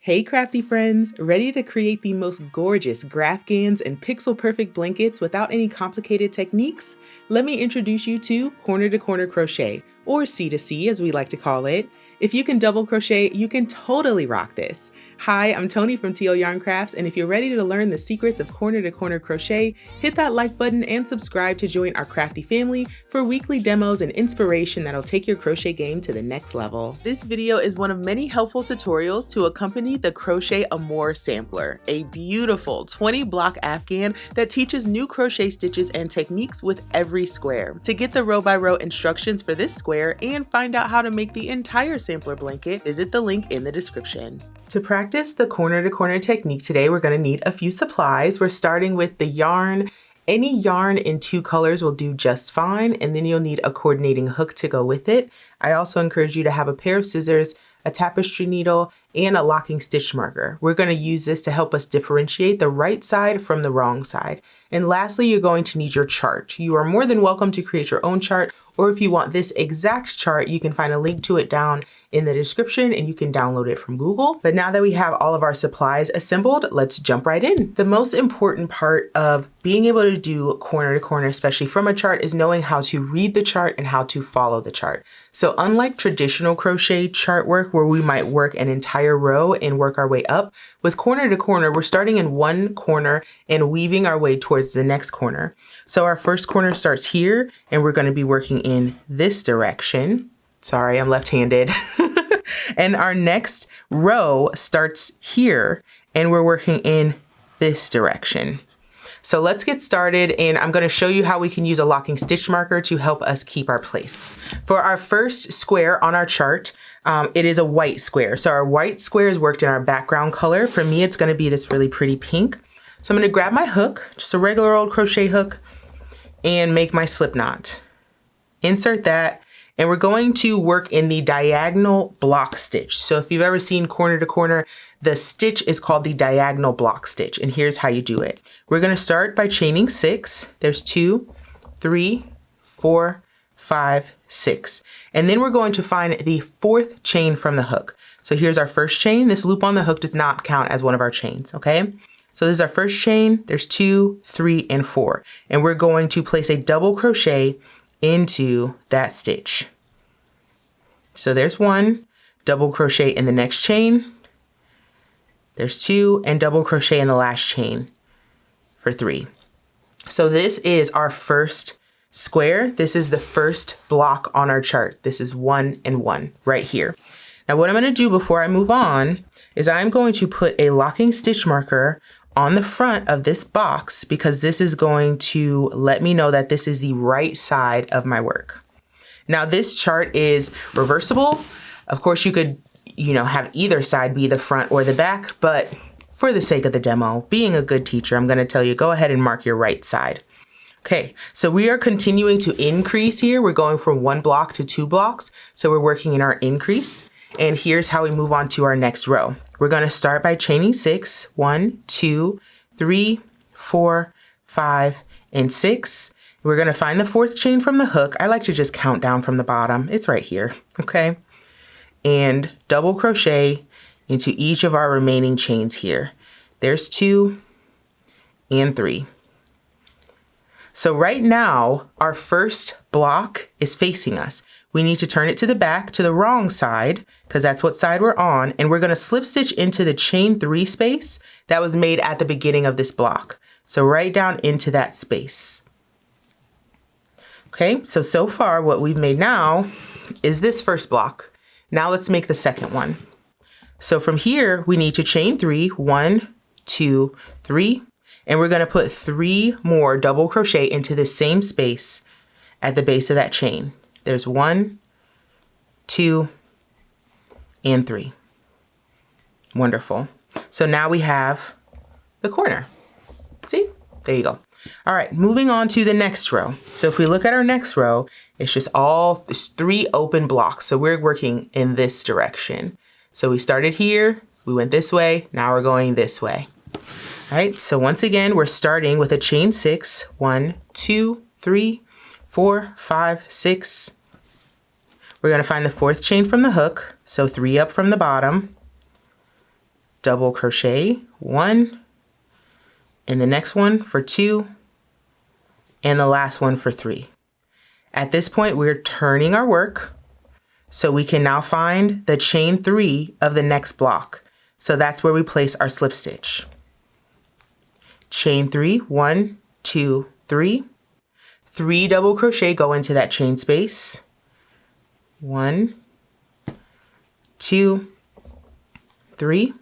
Hey crafty friends, ready to create the most gorgeous graphghans and pixel-perfect blankets without any complicated techniques? Let me introduce you to corner-to-corner crochet, or C2C as we like to call it. If you can double crochet, you can totally rock this. Hi, I'm Tony from TL Yarn Crafts, and if you're ready to learn the secrets of corner-to-corner crochet, hit that like button and subscribe to join our crafty family for weekly demos and inspiration that'll take your crochet game to the next level. This video is one of many helpful tutorials to accompany the Crochet Amour Sampler, a beautiful 20-block afghan that teaches new crochet stitches and techniques with every square. To get the row-by-row instructions for this square and find out how to make the entire sampler blanket, visit the link in the description. To practice the corner-to-corner technique today, we're going to need a few supplies. We're starting with the yarn. Any yarn in 2 colors will do just fine, and then you'll need a coordinating hook to go with it. I also encourage you to have a pair of scissors, a tapestry needle, and a locking stitch marker. We're going to use this to help us differentiate the right side from the wrong side. And lastly, you're going to need your chart. You are more than welcome to create your own chart, or if you want this exact chart, you can find a link to it down in the description and you can download it from Google. But now that we have all of our supplies assembled, let's jump right in. The most important part of being able to do corner to corner, especially from a chart, is knowing how to read the chart and how to follow the chart. So unlike traditional crochet chart work where we might work an entire row and work our way up, with corner to corner, we're starting in one corner and weaving our way towards the next corner. So our first corner starts here and we're going to be working in this direction. Sorry, I'm left-handed. And our next row starts here and we're working in this direction. So let's get started, and I'm going to show you how we can use a locking stitch marker to help us keep our place. For our first square on our chart, it is a white square. So our white square is worked in our background color. For me, it's going to be this really pretty pink. So I'm going to grab my hook, just a regular old crochet hook, and make my slip knot. Insert that. And we're going to work in the diagonal block stitch. So if you've ever seen corner to corner, the stitch is called the diagonal block stitch. And here's how you do it. We're going to start by chaining 6. There's 2, 3, 4, 5, 6. And then we're going to find the 4th chain from the hook. So here's our first chain. This loop on the hook does not count as one of our chains, okay? So this is our first chain. There's 2, 3, and 4. And we're going to place a double crochet into that stitch. So there's 1, double crochet in the next chain. There's 2, and double crochet in the last chain for 3. So this is our first square. This is the first block on our chart. This is 1 and 1 right here. Now what I'm going to do before I move on is I'm going to put a locking stitch marker on the front of this box because this is going to let me know that this is the right side of my work. Now this chart is reversible. Of course you could, have either side be the front or the back, but for the sake of the demo, being a good teacher, I'm going to tell you, go ahead and mark your right side. Okay, so we are continuing to increase here. We're going from 1 block to 2 blocks. So we're working in our increase. And here's how we move on to our next row. We're going to start by chaining 6. 1, 2, 3, 4, 5, and 6. We're going to find the 4th chain from the hook. I like to just count down from the bottom. It's right here, okay? And double crochet into each of our remaining chains here. There's 2 and 3. So right now, our first block is facing us. We need to turn it to the back, to the wrong side, because that's what side we're on. And we're going to slip stitch into the chain 3 space that was made at the beginning of this block. So right down into that space. Okay, so far what we've made now is this first block. Now let's make the second one. So from here, we need to chain 3, 1, 2, 3. And we're going to put 3 more double crochet into the same space at the base of that chain. There's 1, 2, and 3. Wonderful. So now we have the corner. See? There you go. All right, moving on to the next row. So if we look at our next row, it's just there's 3 open blocks. So we're working in this direction. So we started here, we went this way, now we're going this way. All right, so once again, we're starting with a chain 6. 1, 2, 3, 4, 5, 6. We're going to find the 4th chain from the hook. So 3 up from the bottom. double crochet 1, and the next one for 2, and the last one for 3. At this point, we're turning our work, so we can now find the chain 3 of the next block. So that's where we place our slip stitch. Chain 3, 1, 2, 3. 3 double crochet go into that chain space. 1, 2, 3.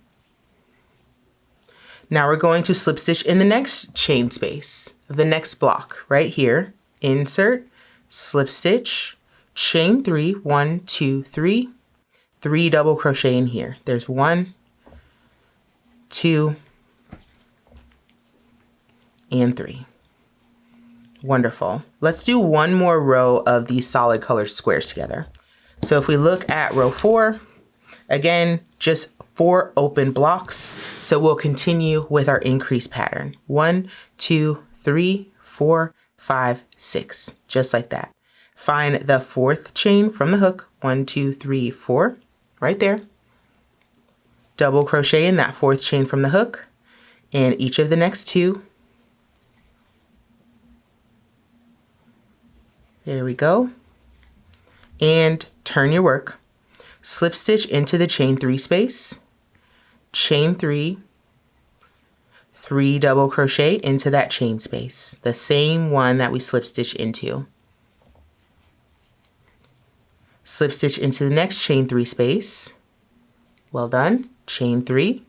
Now we're going to slip stitch in the next chain space of the next block right here. Insert, slip stitch, chain 3, 1, 2, 3. 3 double crochet in here. There's 1, 2, and 3. Wonderful. Let's do one more row of these solid color squares together. So if we look at row 4, again, just 4 open blocks. So we'll continue with our increase pattern. 1, 2, 3, 4, 5, 6, just like that. Find the 4th chain from the hook. 1, 2, 3, 4, right there. Double crochet in that 4th chain from the hook, and each of the next 2. There we go. And turn your work. Slip stitch into the chain 3 space, chain 3, 3 double crochet into that chain space, the same one that we slip stitch into. Slip stitch into the next chain 3 space. Well done. Chain 3,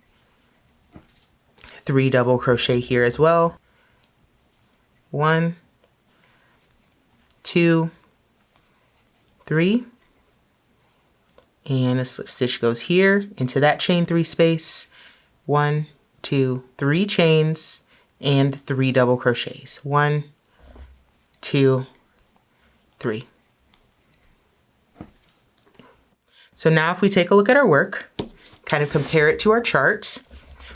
3 double crochet here as well. 1, 2, 3, and a slip stitch goes here into that chain 3 space. 1, 2, 3 chains and 3 double crochets. 1, 2, 3. So now if we take a look at our work, kind of compare it to our chart,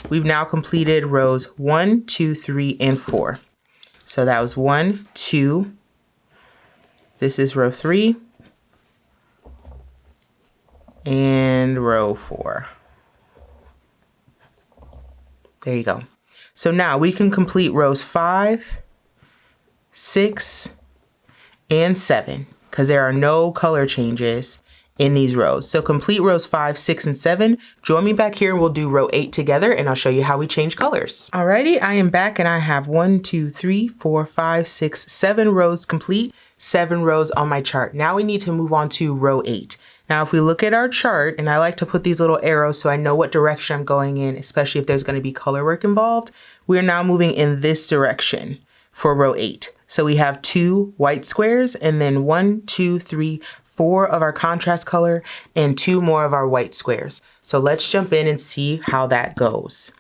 we've now completed rows 1, 2, 3, and 4. So that was 1, 2. This is row 3. And row 4. There you go. So now we can complete rows 5, 6, and 7 because there are no color changes in these rows. So complete rows 5, 6, and 7. Join me back here and we'll do row 8 together and I'll show you how we change colors. Alrighty, I am back and I have 1, 2, 3, 4, 5, 6, 7 rows complete, 7 rows on my chart. Now we need to move on to row 8. Now, if we look at our chart, and I like to put these little arrows so I know what direction I'm going in, especially if there's going to be color work involved, we are now moving in this direction for row 8. So we have 2 white squares and then 1, 2, 3, 4 of our contrast color and 2 more of our white squares. So let's jump in and see how that goes.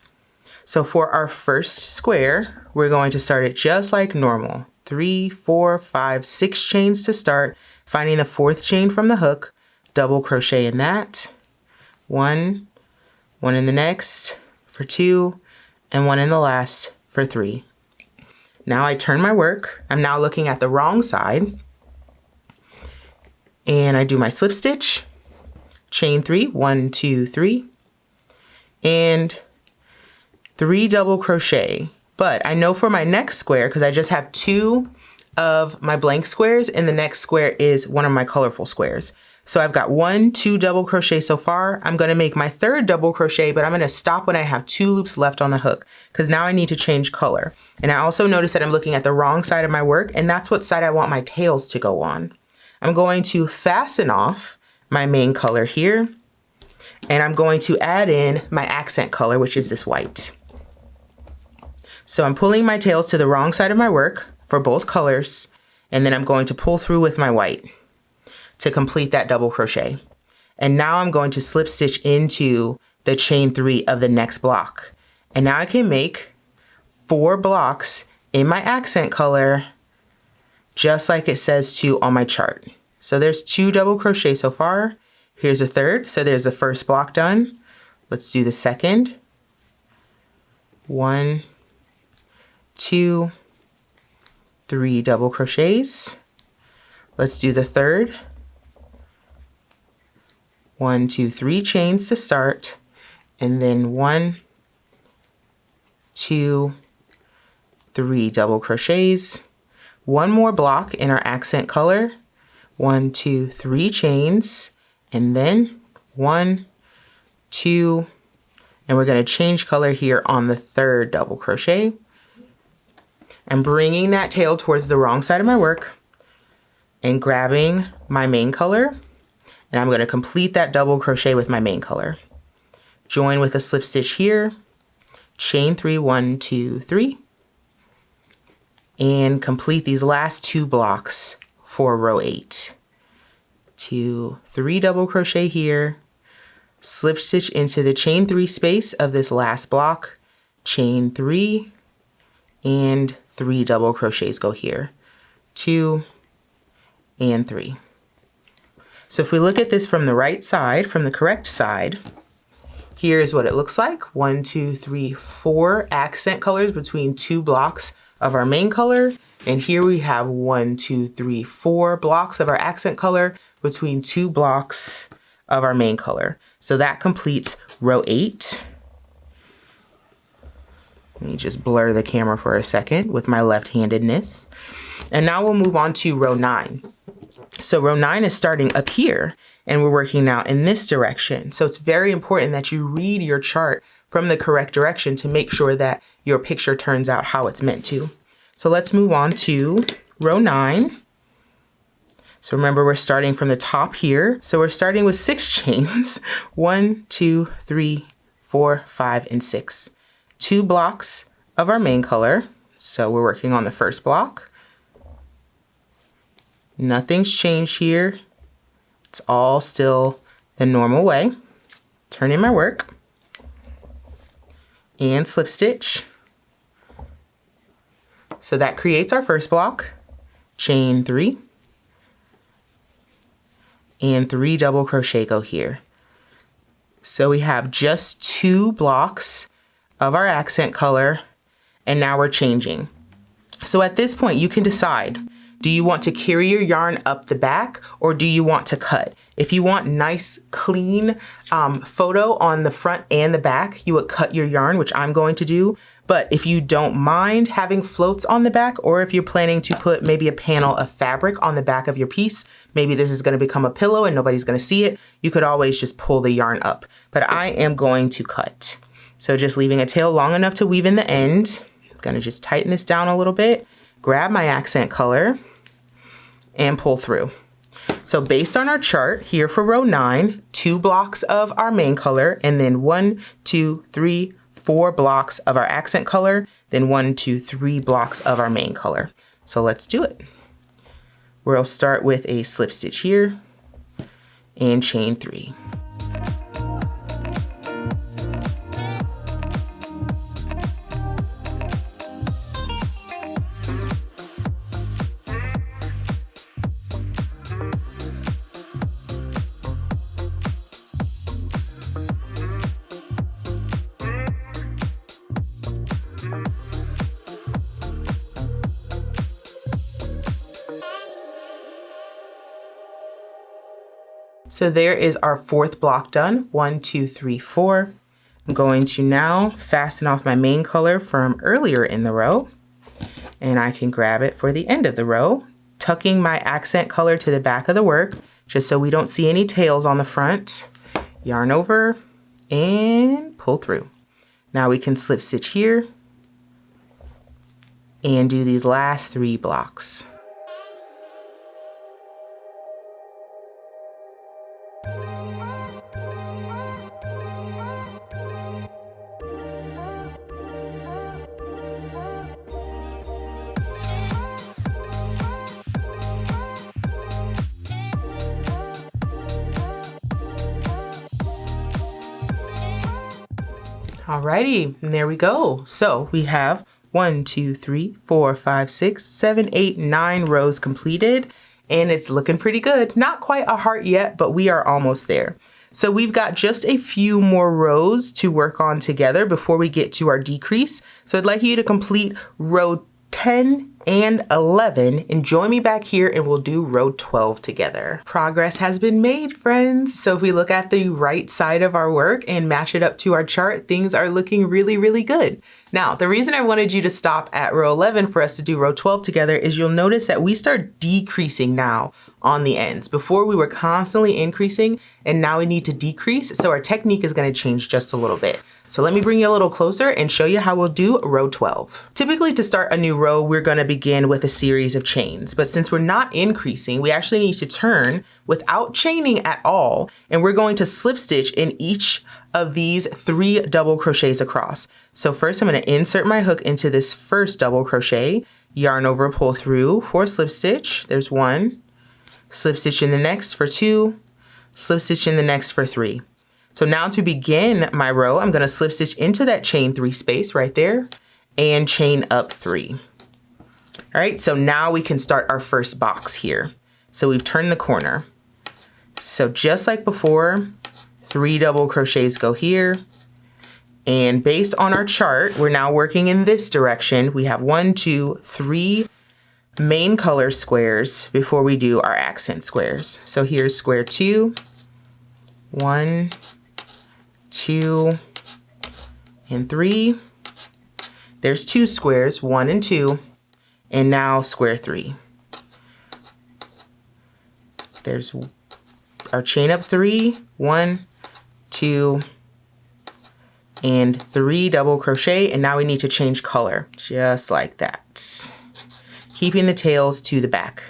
So for our first square, we're going to start it just like normal. 3, 4, 5, 6 chains to start, finding the 4th chain from the hook, double crochet in that, 1 in the next for 2, and 1 in the last for 3. Now I turn my work. I'm now looking at the wrong side, and I do my slip stitch, chain 3, 1, 2, 3, and 3 double crochet. But I know for my next square, because I just have 2 of my blank squares, and the next square is one of my colorful squares. So I've got 1, 2 double crochet so far. I'm going to make my 3rd double crochet, but I'm going to stop when I have 2 loops left on the hook because now I need to change color. And I also notice that I'm looking at the wrong side of my work, and that's what side I want my tails to go on. I'm going to fasten off my main color here, and I'm going to add in my accent color, which is this white. So I'm pulling my tails to the wrong side of my work for both colors, and then I'm going to pull through with my white to complete that double crochet. And now I'm going to slip stitch into the chain 3 of the next block. And now I can make 4 blocks in my accent color, just like it says to on my chart. So there's 2 double crochet so far. Here's a 3rd. So there's the first block done. Let's do the second. 1, 2, 3 double crochets. Let's do the 3rd. 1, 2, 3 chains to start, and then 1, 2, 3 double crochets, one more block in our accent color, 1, 2, 3 chains, and then 1, 2, and we're going to change color here on the 3rd double crochet. I'm bringing that tail towards the wrong side of my work and grabbing my main color, and I'm going to complete that double crochet with my main color. Join with a slip stitch here, chain 3, 1, 2, 3, and complete these last 2 blocks for row 8. 2, 3 double crochet here, slip stitch into the chain 3 space of this last block, chain 3, and 3 double crochets go here, 2 and 3. So if we look at this from the right side, from the correct side, here's what it looks like. 1, 2, 3, 4 accent colors between 2 blocks of our main color. And here we have 1, 2, 3, 4 blocks of our accent color between 2 blocks of our main color. So that completes row 8. Let me just blur the camera for a second with my left-handedness. And now we'll move on to row 9. So row 9 is starting up here, and we're working now in this direction. So it's very important that you read your chart from the correct direction to make sure that your picture turns out how it's meant to. So let's move on to row 9. So remember, we're starting from the top here. So we're starting with 6 chains. 1, 2, 3, 4, 5, and 6. 2 blocks of our main color. So we're working on the first block. Nothing's changed here. It's all still the normal way. Turn in my work and slip stitch. So that creates our first block, chain 3, and 3 double crochet go here. So we have just 2 blocks of our accent color, and now we're changing. So at this point, you can decide, do you want to carry your yarn up the back, or do you want to cut? If you want nice, clean photo on the front and the back, you would cut your yarn, which I'm going to do. But if you don't mind having floats on the back, or if you're planning to put maybe a panel of fabric on the back of your piece, maybe this is going to become a pillow and nobody's going to see it, you could always just pull the yarn up. But I am going to cut. So just leaving a tail long enough to weave in the end. I'm going to just tighten this down a little bit, grab my accent color, and pull through. So based on our chart here for row 9, 2 blocks of our main color, and then 1, 2, 3, 4 blocks of our accent color, then 1, 2, 3 blocks of our main color. So let's do it. We'll start with a slip stitch here and chain 3. So there is our 4th block done, 1, 2, 3, 4. I'm going to now fasten off my main color from earlier in the row, and I can grab it for the end of the row, tucking my accent color to the back of the work, just so we don't see any tails on the front. Yarn over and pull through. Now we can slip stitch here and do these last 3 blocks. Alrighty, and there we go. So we have 1, 2, 3, 4, 5, 6, 7, 8, 9 rows completed, and it's looking pretty good. Not quite a heart yet, but we are almost there. So we've got just a few more rows to work on together before we get to our decrease. So I'd like you to complete row 10 and 11, and join me back here and we'll do row 12 together. Progress has been made, friends. So if we look at the right side of our work and match it up to our chart, things are looking really, really good. Now, the reason I wanted you to stop at row 11 for us to do row 12 together is you'll notice that we start decreasing now on the ends. Before we were constantly increasing, and now we need to decrease. So our technique is going to change just a little bit. So let me bring you a little closer and show you how we'll do row 12. Typically, to start a new row, we're going to begin with a series of chains. But since we're not increasing, we actually need to turn without chaining at all. And we're going to slip stitch in each of these 3 double crochets across. So first, I'm going to insert my hook into this first double crochet, yarn over, pull through for slip stitch. There's 1, slip stitch in the next for 2, slip stitch in the next for 3. So now to begin my row, I'm going to slip stitch into that chain 3 space right there and chain up 3. All right, so now we can start our first box here. So we've turned the corner. So just like before, 3 double crochets go here. And based on our chart, we're now working in this direction. We have 1, 2, 3 main color squares before we do our accent squares. So here's square 2, 1, 2, and 3. There's 2 squares, 1 and 2, and now square 3. There's our chain up 3, 1, 2, and 3 double crochet, and now we need to change color, just like that, keeping the tails to the back.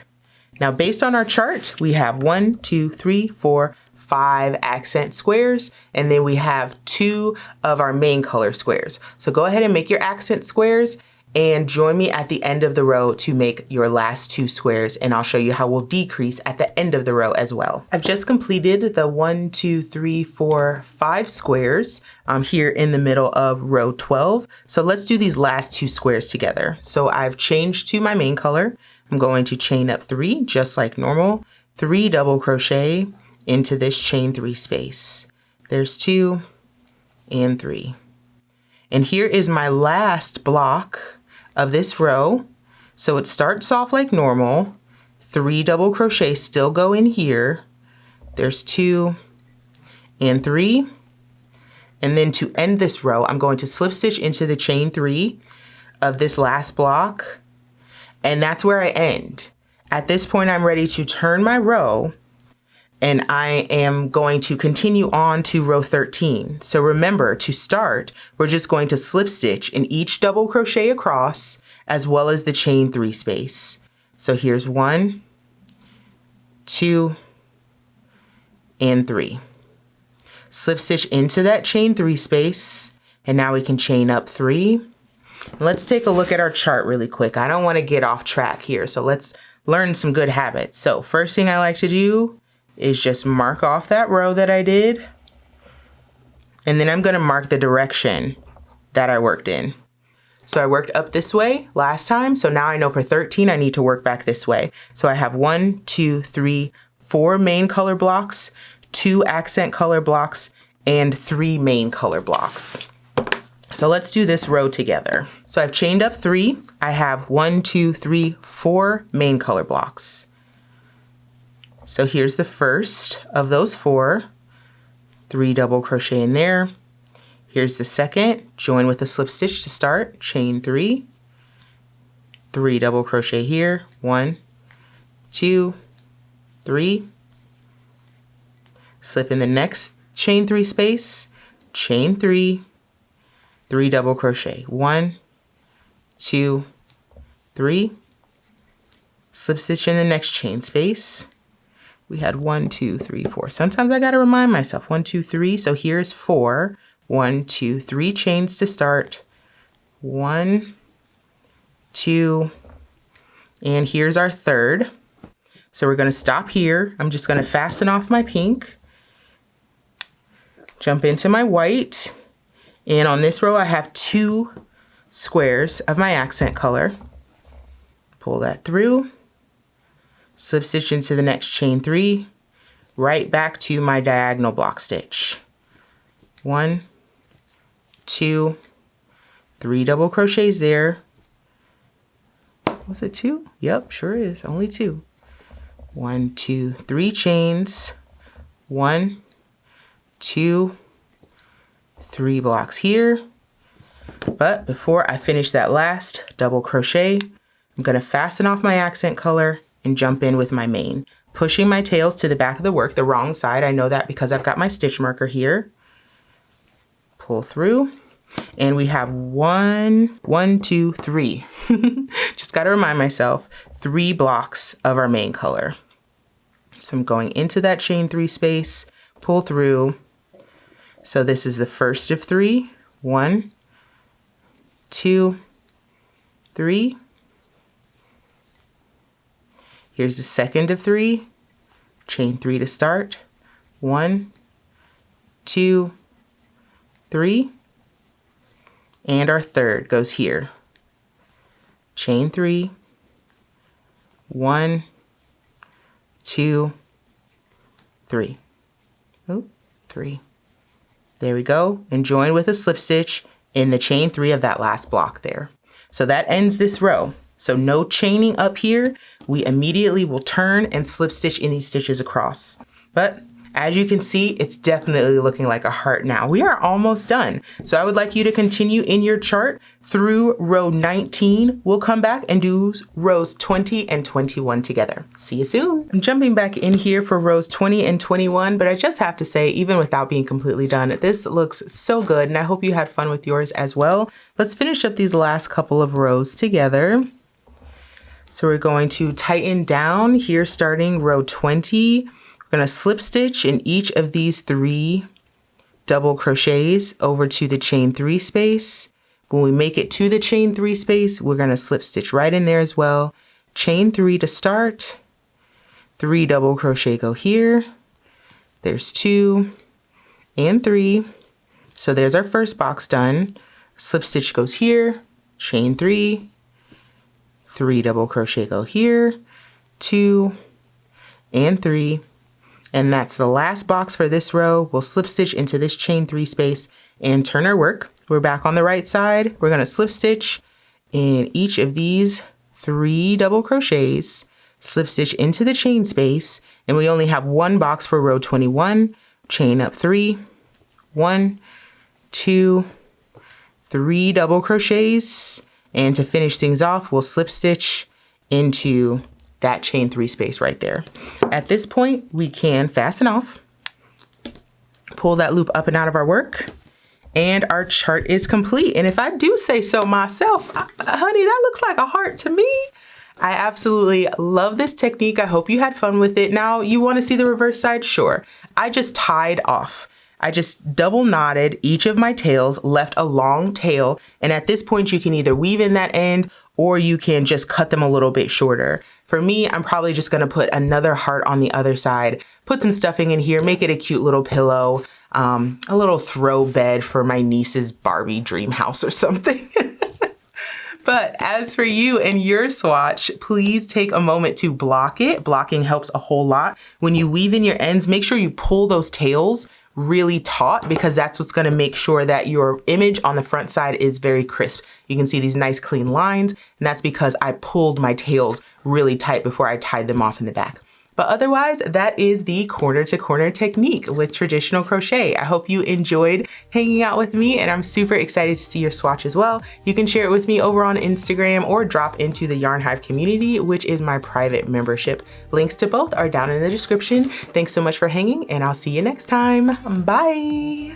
Now, based on our chart, we have 1, 2, 3, 4, 5 accent squares, and then we have 2 of our main color squares. So go ahead and make your accent squares and join me at the end of the row to make your last 2 squares, and I'll show you how we'll decrease at the end of the row as well. I've just completed the 1, 2, 3, 4, 5 squares here in the middle of row 12. So let's do these last 2 squares together. So I've changed to my main color. I'm going to chain up 3 just like normal, 3 double crochet into this chain 3 space. There's 2 and 3. And here is my last block of this row. So it starts off like normal, 3 double crochet still go in here. There's 2 and 3. And then to end this row, I'm going to slip stitch into the chain 3 of this last block. And that's where I end. At this point, I'm ready to turn my row, and I am going to continue on to row 13. So remember, to start, we're just going to slip stitch in each double crochet across, as well as the chain 3 space. So here's 1, 2, and 3. Slip stitch into that chain 3 space, and now we can chain up 3. Let's take a look at our chart really quick. I don't want to get off track here, so let's learn some good habits. So first thing I like to do is just mark off that row that I did. And then I'm going to mark the direction that I worked in. So I worked up this way last time. So now I know for 13, I need to work back this way. So I have 1, 2, 3, 4 main color blocks, 2 accent color blocks, and 3 main color blocks. So let's do this row together. So I've chained up 3. I have 1, 2, 3, 4 main color blocks. So here's the first of those 4, 3 double crochet in there. Here's the second, join with a slip stitch to start, chain 3, 3 double crochet here, 1, 2, 3, slip in the next chain 3 space, chain 3, 3 double crochet, 1, 2, 3, slip stitch in the next chain space. We had 1, 2, 3, 4. Sometimes I got to remind myself 1, 2, 3. So here's 4. 1, 2, 3 chains to start. 1, 2, and here's our third. So we're going to stop here. I'm just going to fasten off my pink, jump into my white, and on this row I have 2 squares of my accent color. Pull that through. Slip stitch into the next chain 3, right back to my diagonal block stitch. 1, 2, 3 double crochets there. Was it 2? Yep, sure is, only 2. 1, 2, 3 chains. 1, 2, 3 blocks here. But before I finish that last double crochet, I'm gonna fasten off my accent color and jump in with my main, pushing my tails to the back of the work, the wrong side. I know that because I've got my stitch marker here. Pull through, and we have 1, 2, 3. Just gotta remind myself, 3 blocks of our main color. So I'm going into that chain 3 space, pull through. So this is the first of 3. 1, 2, 3. Here's the second of 3, chain 3 to start. 1, 2, 3. And our third goes here. Chain 3. 1, 2, 3. Oh, 3. There we go. And join with a slip stitch in the chain 3 of that last block there. So that ends this row. So no chaining up here. We immediately will turn and slip stitch in these stitches across. But as you can see, it's definitely looking like a heart now. We are almost done. So I would like you to continue in your chart through row 19. We'll come back and do rows 20 and 21 together. See you soon. I'm jumping back in here for rows 20 and 21, but I just have to say, even without being completely done, this looks so good, and I hope you had fun with yours as well. Let's finish up these last couple of rows together. So we're going to tighten down here starting row 20. We're going to slip stitch in each of these 3 double crochets over to the chain 3 space. When we make it to the chain 3 space, we're going to slip stitch right in there as well. Chain 3 to start, 3 double crochet go here. There's 2 and 3. So there's our first box done. Slip stitch goes here, chain 3, 3 double crochet go here, 2 and 3. And that's the last box for this row. We'll slip stitch into this chain 3 space and turn our work. We're back on the right side. We're gonna slip stitch in each of these 3 double crochets, slip stitch into the chain space, and we only have 1 box for row 21. Chain up 3, 1, 2, 3 double crochets. And to finish things off, we'll slip stitch into that chain 3 space right there. At this point, we can fasten off, pull that loop up and out of our work, and our chart is complete. And if I do say so myself, honey, that looks like a heart to me. I absolutely love this technique. I hope you had fun with it. Now, you want to see the reverse side? Sure. I just tied off. I just double knotted each of my tails, left a long tail, and at this point you can either weave in that end or you can just cut them a little bit shorter. For me, I'm probably just gonna put another heart on the other side, put some stuffing in here, make it a cute little pillow, a little throw bed for my niece's Barbie dream house or something. But as for you and your swatch, please take a moment to block it. Blocking helps a whole lot. When you weave in your ends, make sure you pull those tails really taut, because that's what's going to make sure that your image on the front side is very crisp. You can see these nice clean lines, and that's because I pulled my tails really tight before I tied them off in the back. But otherwise, that is the corner to corner technique with traditional crochet. I hope you enjoyed hanging out with me, and I'm super excited to see your swatch as well. You can share it with me over on Instagram or drop into the Yarn Hive community, which is my private membership. Links to both are down in the description. Thanks so much for hanging, and I'll see you next time. Bye.